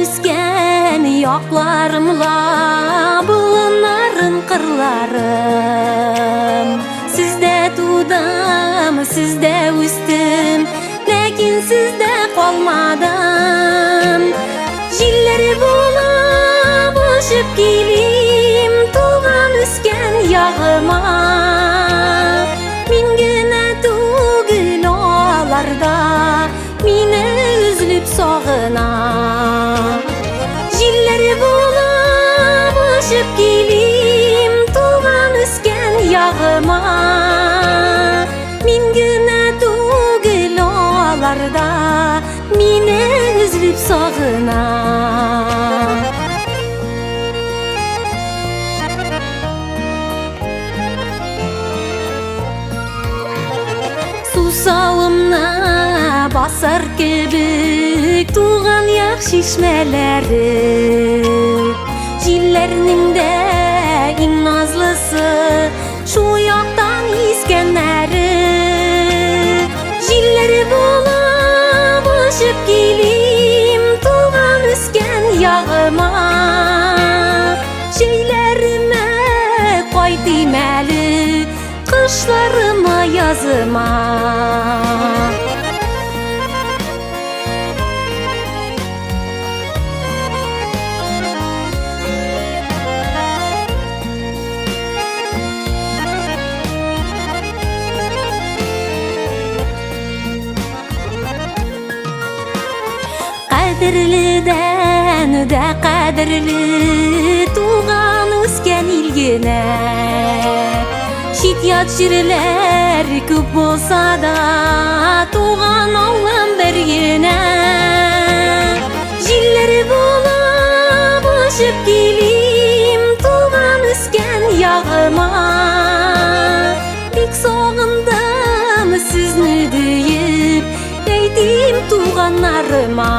üsken yaklarımla bulunarın kırlarım. Sizde tudum, sizde üstüm, lekin sizde kalmadım. Jilleri bulup uçup gelim tuğan üsken yağıma. Min güne tugil olarda mine üzülüp soğuna. Jilleri bulup uçup gelim tuğan üsken yağıma. Min güne tugil olarda mine üzülüp soğuna. Susağımna basar kebik tuğan yak şişmeleri. Jillerinin de en nazlısı şu yaktan iskenleri. Jilleri bulup uçup gelim tuğan üsken yağıma. Şeylerime koy demeli, kışlarıma yazıma. Kadirliden de kadirli tuğan üsken ilgine. Şityat şirler köp bolsa da tuğan Allah'ım bergine. Jilleri bulup uçup gelim tuğan üsken yağıma. Bek soğundum sizni deyip eydim tuğanlarıma.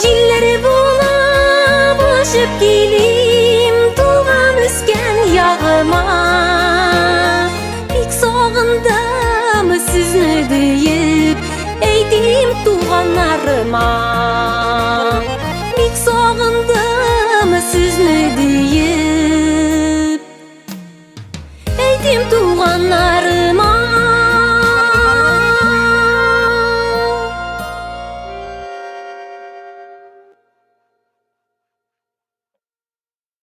Jilleri bulup uçup gelim tuğan üsken yağıma. Bek soğundum sizni deyip eydim tuğanlarıma.